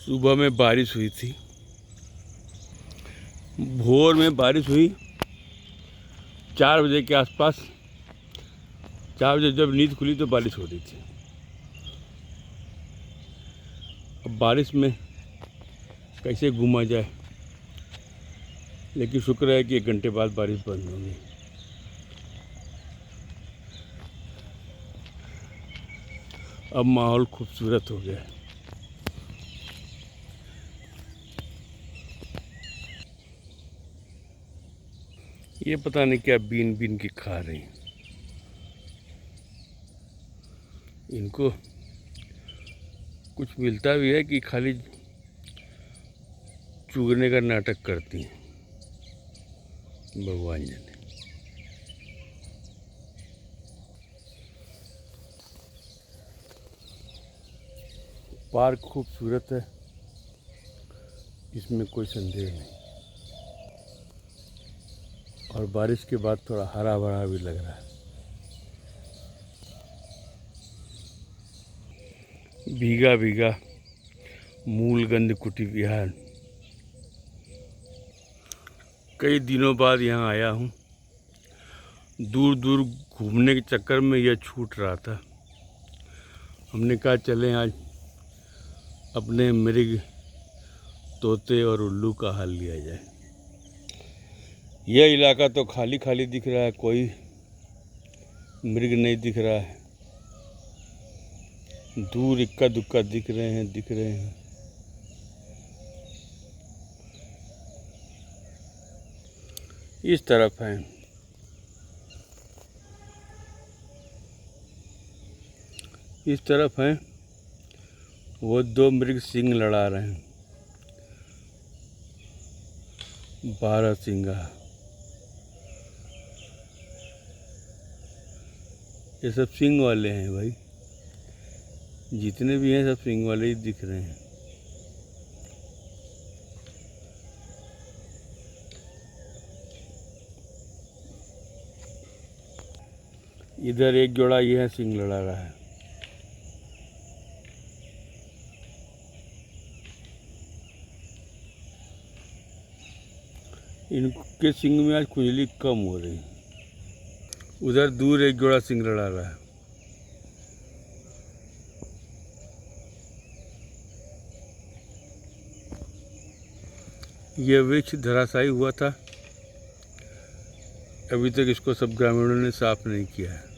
सुबह में बारिश हुई थी, भोर में बारिश हुई 4 बजे के आसपास। 4 बजे जब नींद खुली तो बारिश हो रही थी। अब बारिश में कैसे घूमा जाए, लेकिन शुक्र है कि 1 घंटे बाद बारिश बंद होगी। अब माहौल खूबसूरत हो गया है। ये पता नहीं क्या बीन बीन के खा रही हैं। इनको कुछ मिलता भी है कि खाली चुगने का नाटक करती हैं, भगवान जाने। पार्क खूबसूरत है, इसमें कोई संदेह नहीं, और बारिश के बाद थोड़ा हरा भरा भी लग रहा है। भीगा भीगा मूलगंध कुटी विहार। कई दिनों बाद यहाँ आया हूँ। दूर दूर घूमने के चक्कर में यह छूट रहा था। हमने कहा चलें आज अपने मृग, तोते और उल्लू का हाल लिया जाए। यह इलाका तो खाली खाली दिख रहा है, कोई मृग नहीं दिख रहा है। दूर इक्का दुक्का दिख रहे हैं। इस तरफ हैं। इस तरफ हैं, वो 2 मृग सिंह लड़ा रहे हैं। 12 सिंगा। ये सब सिंग वाले हैं भाई, जितने भी हैं सब सिंग वाले ही दिख रहे हैं। इधर एक जोड़ा ये है सिंग लड़ा रहा है। इनके सिंग में आज खुजली कम हो रही है। उधर दूर एक जोड़ा सिंग लड़ा रहा है। यह वृक्ष धराशायी हुआ था, अभी तक इसको सब ग्रामीणों ने साफ नहीं किया है।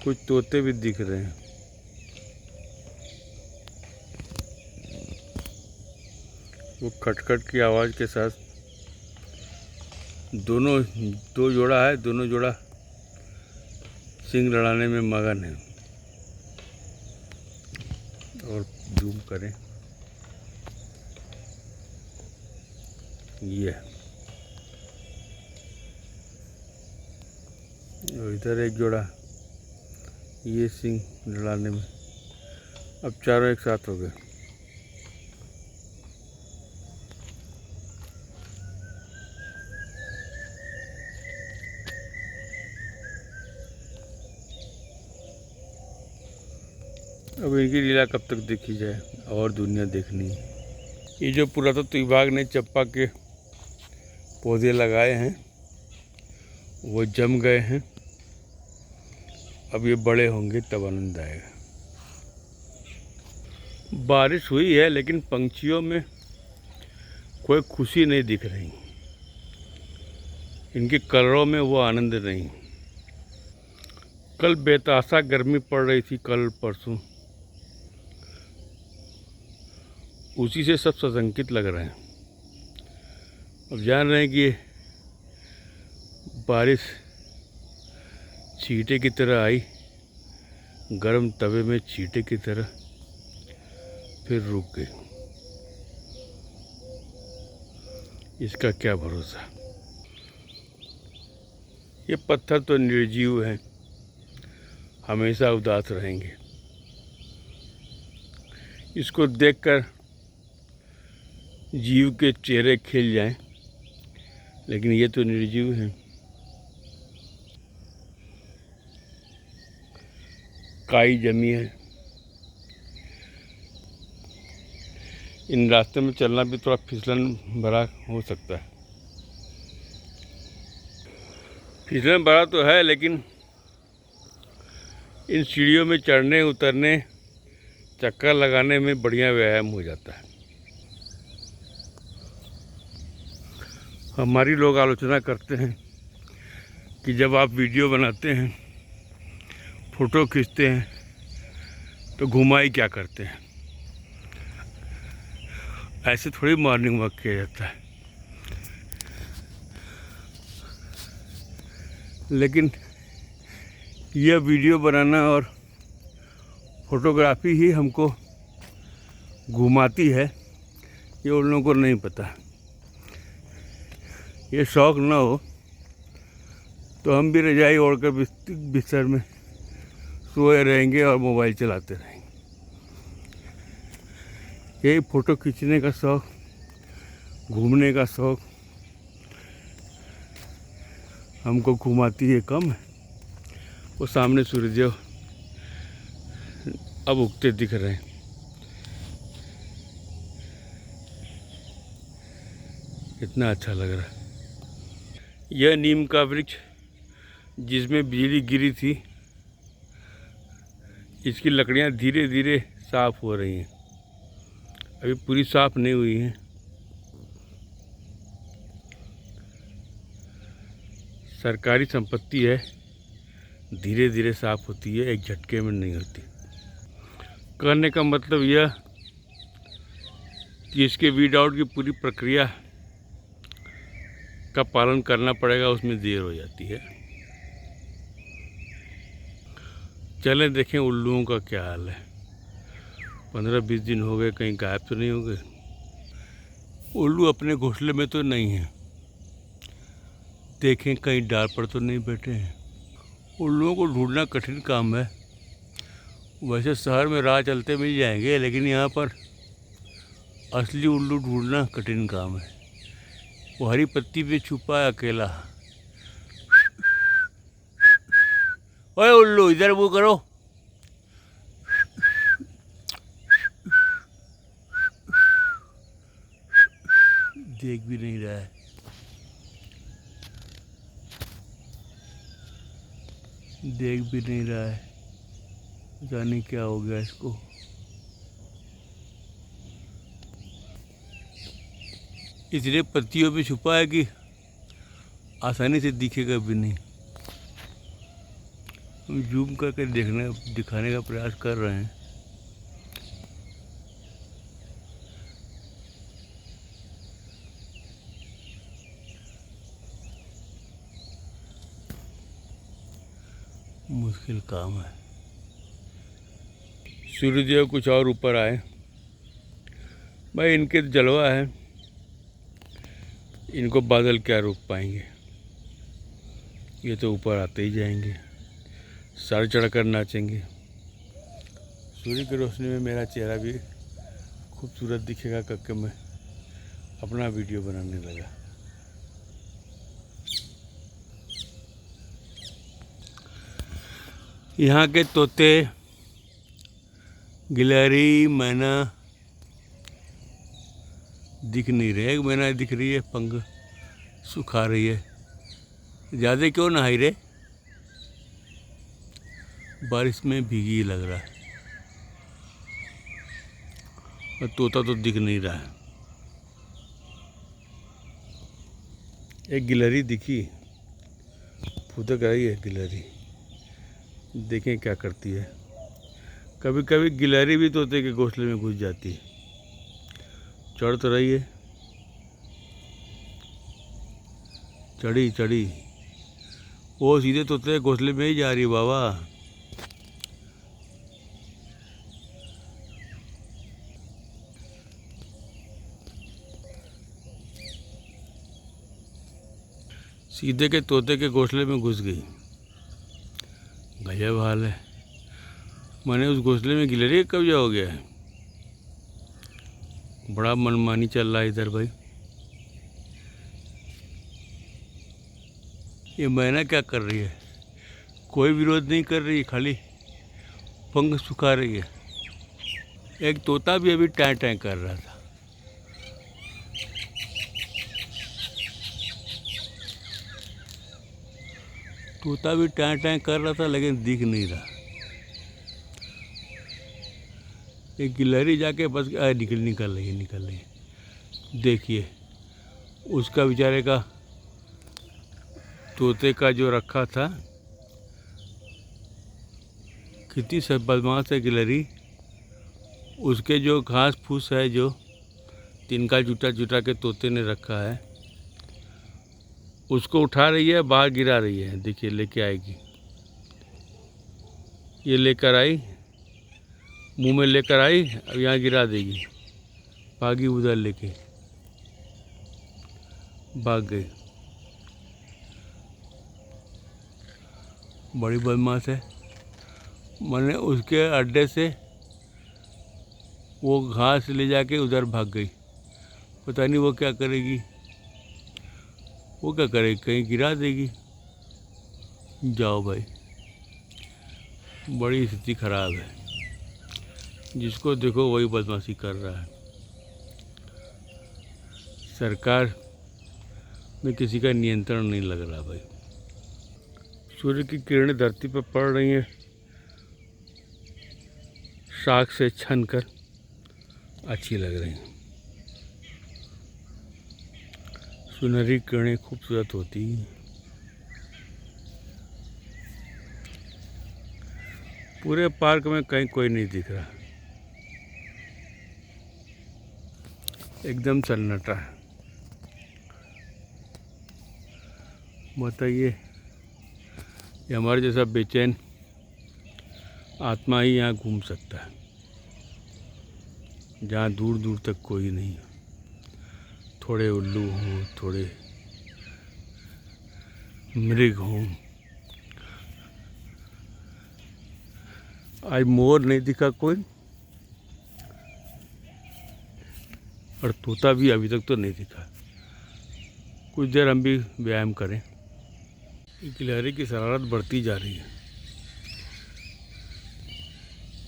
कुछ तोते भी दिख रहे हैं। वो खटखट की आवाज़ के साथ दो जोड़ा है, दोनों जोड़ा सिंग लड़ाने में मगन है। और जूम करें, ये और इधर एक जोड़ा ये सिंग लड़ाने में। अब चारों एक साथ हो गए। अब इनकी लीला कब तक देखी जाए, और दुनिया देखनी है। ये जो पुरातत्व विभाग ने चंपा के पौधे लगाए हैं वो जम गए हैं। अब ये बड़े होंगे तब आनंद आएगा। बारिश हुई है लेकिन पंछियों में कोई खुशी नहीं दिख रही, इनके कलरों में वो आनंद नहीं। कल बेतहाशा गर्मी पड़ रही थी, कल परसों, उसी से सब सशंकित लग रहे हैं। अब जान रहे हैं कि बारिश चींटे की तरह आई, गर्म तवे में चींटे की तरह, फिर रुक गई। इसका क्या भरोसा। ये पत्थर तो निर्जीव हैं, हमेशा उदास रहेंगे। इसको देखकर जीव के चेहरे खिल जाएं, लेकिन ये तो निर्जीव हैं। काई जमी है, इन रास्ते में चलना भी थोड़ा फिसलन भरा हो सकता है। फिसलन भरा तो है, लेकिन इन सीढ़ियों में चढ़ने उतरने, चक्कर लगाने में बढ़िया व्यायाम हो जाता है। हमारी लोग आलोचना करते हैं कि जब आप वीडियो बनाते हैं, फ़ोटो खींचते हैं, तो घुमाई क्या करते हैं। ऐसे थोड़ी मॉर्निंग वॉक किया जाता है। लेकिन यह वीडियो बनाना और फोटोग्राफी ही हमको घुमाती है, ये उन लोगों को नहीं पता। ये शौक़ ना हो तो हम भी रजाई ओढ़कर बिस्तर में सोए रहेंगे और मोबाइल चलाते रहेंगे। यही फ़ोटो खींचने का शौक़, घूमने का शौक़ हमको घुमाती है कम है। वो सामने सूर्यदेव अब उगते दिख रहे हैं। कितना अच्छा लग रहा है। यह नीम का वृक्ष जिसमें बिजली गिरी थी, इसकी लकड़ियां धीरे धीरे साफ हो रही हैं। अभी पूरी साफ नहीं हुई हैं। सरकारी संपत्ति है, धीरे धीरे साफ होती है, एक झटके में नहीं होती। कहने का मतलब यह कि इसके वीड आउट की पूरी प्रक्रिया का पालन करना पड़ेगा, उसमें देर हो जाती है। चलें देखें उल्लुओं का क्या हाल है। 15-20 दिन हो गए, कहीं गायब तो नहीं हो गए। उल्लू अपने घोंसले में तो नहीं है, देखें कहीं डाल पर तो नहीं बैठे हैं। उल्लुओं को ढूंढना कठिन काम है। वैसे शहर में राह चलते मिल जाएंगे, लेकिन यहाँ पर असली उल्लू ढूंढना कठिन काम है। वो हरी पत्ती पे छुपा है अकेला। ओए उल्लू, इधर वो करो। देख भी नहीं रहा है। देख भी नहीं रहा है, पता नहीं क्या हो गया इसको। इतने पत्तियों पे छुपा है कि आसानी से दिखेगा भी नहीं। हम जूम करके दिखाने का प्रयास कर रहे हैं। मुश्किल काम है। सूर्यदेव कुछ और ऊपर आए भाई, इनके जलवा है। इनको बादल क्या रोक पाएंगे। ये तो ऊपर आते ही जाएंगे, सर चढ़कर नाचेंगे। सूर्य की रोशनी में मेरा चेहरा भी खूबसूरत दिखेगा करके मैं अपना वीडियो बनाने लगा। यहाँ के तोते, गिलहरी, मैना दिख नहीं रहे। एक मैना दिख रही है, पंख सुखा रही है। ज़्यादा क्यों नहाई रे? बारिश में भीगी लग रहा है। और तोता तो दिख नहीं रहा है। एक गिलहरी दिखी, फुदक रही है गिलहरी। देखें क्या करती है। कभी कभी गिलहरी भी तोते के घोंसले में घुस जाती है। चढ़ तो रही है, चढ़ी। वो सीधे तोते के घोंसले में ही जा रही है बाबा। सीधे के तोते के घोंसले में घुस गई। गजब हाल है। मैंने उस घोंसले में गिलहरी कब जा हो गया है। बड़ा मनमानी चल रहा है इधर भाई। ये मैना क्या कर रही है? कोई विरोध नहीं कर रही, खाली पंख सुखा रही है। एक तोता भी अभी टाँ टाँ कर रहा था। तोता भी टाँ टाँ कर रहा था लेकिन दिख नहीं रहा। एक गिलहरी जाके बस निकल रही है। देखिए उसका बेचारे का तोते का जो रखा था, कितनी सब बदमाश है गिलहरी। उसके जो घास फूस है, जो तिनका जुटा के तोते ने रखा है, उसको उठा रही है, बाहर गिरा रही है। देखिए लेके आएगी, ये लेकर आई, मुंह में लेकर आई, अब यहाँ गिरा देगी। भागी उधर लेके भाग गई। बड़ी बदमाश है। मैंने उसके अड्डे से वो घास ले जाके उधर भाग गई। पता नहीं वो क्या करेगी, कहीं गिरा देगी। जाओ भाई, बड़ी स्थिति खराब है। जिसको देखो वही बदमाशी कर रहा है। सरकार में किसी का नियंत्रण नहीं लग रहा भाई। सूर्य की किरणें धरती पर पड़ रही हैं, शाख से छन कर अच्छी लग रही हैं। सुनहरी किरणें खूबसूरत होती हैं। पूरे पार्क में कहीं कोई नहीं दिख रहा, एकदम सन्नाटा है। बताइए, ये हमारे जैसा बेचैन आत्मा ही यहाँ घूम सकता है, जहाँ दूर दूर तक कोई नहीं। थोड़े उल्लू हों, थोड़े मृग हों। आज मोर नहीं दिखा कोई, और तोता भी अभी तक तो नहीं दिखा। कुछ देर हम भी व्यायाम करें। गिलहरी की शरारत बढ़ती जा रही है।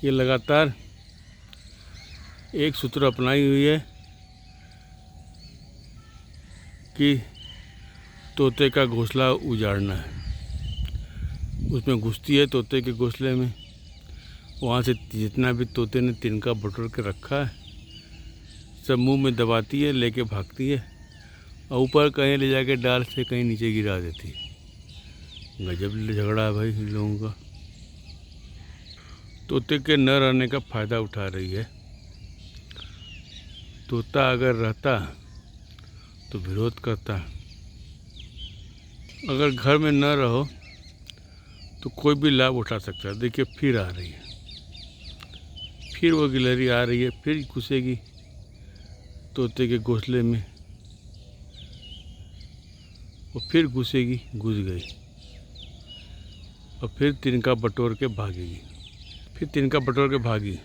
ये लगातार एक सूत्र अपनाई हुई है कि तोते का घोंसला उजाड़ना है। उसमें घुसती है तोते के घोंसले में, वहाँ से जितना भी तोते ने तिनका बटोर के रखा है सब मुंह में दबाती है, लेके भागती है, और ऊपर कहीं ले जाके डाल से कहीं नीचे गिरा देती है। गजब झगड़ा है भाई इन लोगों का। तोते के न रहने का फ़ायदा उठा रही है। तोता अगर रहता तो विरोध करता। अगर घर में न रहो तो कोई भी लाभ उठा सकता है। देखिए फिर आ रही है, फिर वो गिलहरी आ रही है, फिर घुसेगी तोते के घोंसले में, वो फिर घुसेगी, घुस गई, और फिर तिनका बटोर के भागेगी। फिर तिनका बटोर के भागी,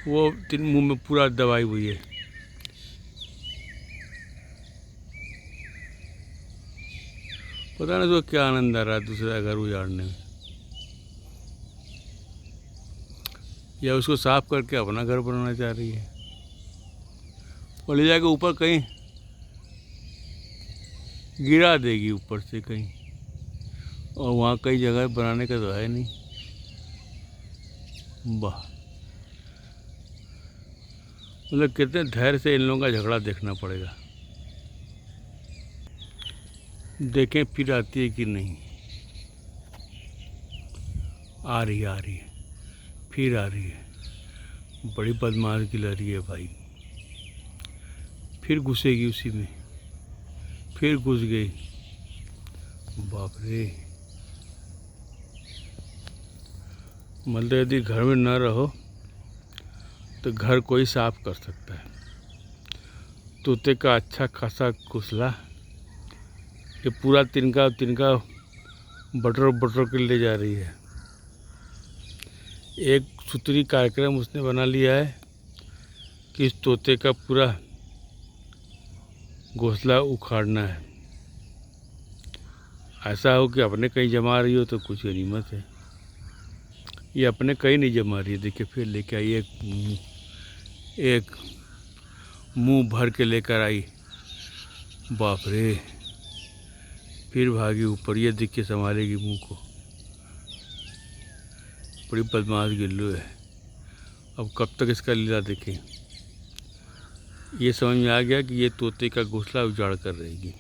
वो मुंह में पूरा दबाई हुई है। पता नहीं उसको क्या आनंद आ रहा है दूसरा घर उजाड़ने में, या उसको साफ करके अपना घर बनाना चाह रही है, और ले जाके ऊपर कहीं गिरा देगी ऊपर से कहीं, और वहाँ कई जगह बनाने का तो है नहीं। वाह, मतलब कितने धैर्य से इन लोगों का झगड़ा देखना पड़ेगा। देखें फिर आती है कि नहीं। आ रही है, फिर आ रही है। बड़ी बदमाश गिलहरी है भाई। फिर घुसेगी उसी में, फिर घुस गई। बाप रे, मतलब यदि घर में न रहो तो घर कोई साफ कर सकता है। तोते का अच्छा खासा घोंसला ये पूरा तिनका बटोर के ले जा रही है। एक सूत्री कार्यक्रम उसने बना लिया है कि इस तोते का पूरा घोंसला उखाड़ना है। ऐसा हो कि अपने कहीं जमा रही हो तो कुछ गनीमत है। ये अपने कहीं नहीं जमा रही है। देखिए फिर लेके आई, एक मुंह भर के लेकर आई। बाप रे, फिर भागी ऊपर। ये दिख के संभालेगी मुंह को। बड़ी बदमाश गिल्लू है। अब कब तक इसका लीला देखें। ये समझ में आ गया कि ये तोते का घोंसला उजाड़ कर रहेगी।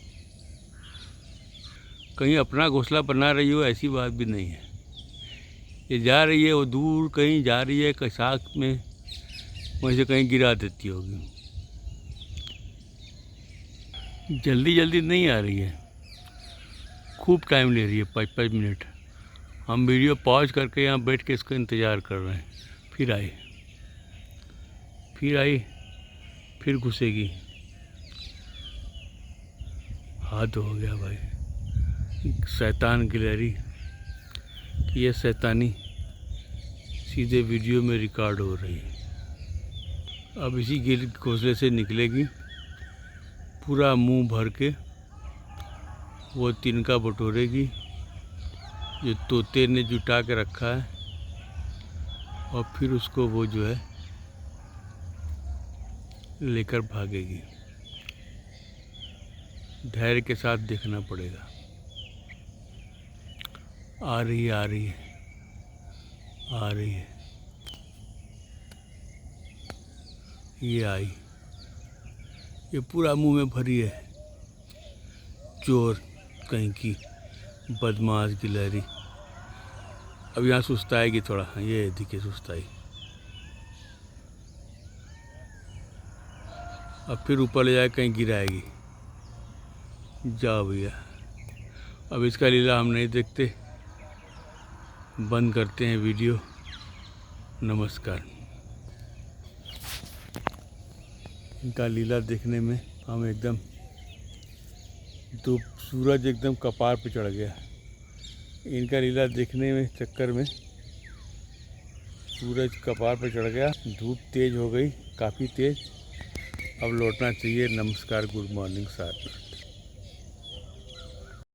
कहीं अपना घोंसला बना रही हो ऐसी बात भी नहीं है। ये जा रही है, वो दूर कहीं जा रही है, साथ में वहीं से कहीं गिरा देती होगी। जल्दी जल्दी नहीं आ रही है, खूब टाइम ले रही है, 5-5 मिनट। हम वीडियो पॉज करके यहाँ बैठ के इसका इंतज़ार कर रहे हैं। फिर आई, फिर घुसेगी। हाथ हो गया भाई। शैतान गिलहरी, ये शैतानी सीधे वीडियो में रिकॉर्ड हो रही है। अब इसी घोंसले से निकलेगी, पूरा मुंह भर के वो तिनका बटोरेगी जो तोते ने जुटा के रखा है, और फिर उसको वो जो है लेकर भागेगी। धैर्य के साथ देखना पड़ेगा। आ रही है। ये आई, ये पूरा मुंह में भरी है। चोर कहीं की, बदमाश गिलहरी। अब यहाँ सुस्ताएगी थोड़ा। ये दिखे सुस्ताई। अब फिर ऊपर ले जाए कहीं गिराएगी। जाओ भैया, अब इसका लीला हम नहीं देखते, बंद करते हैं वीडियो। नमस्कार। इनका लीला देखने में हम एकदम, तो सूरज एकदम कपार पे चढ़ गया। इनका लीला देखने में चक्कर में सूरज कपार पे चढ़ गया। धूप तेज़ हो गई, काफ़ी तेज़। अब लौटना चाहिए। नमस्कार, गुड मॉर्निंग साथ में।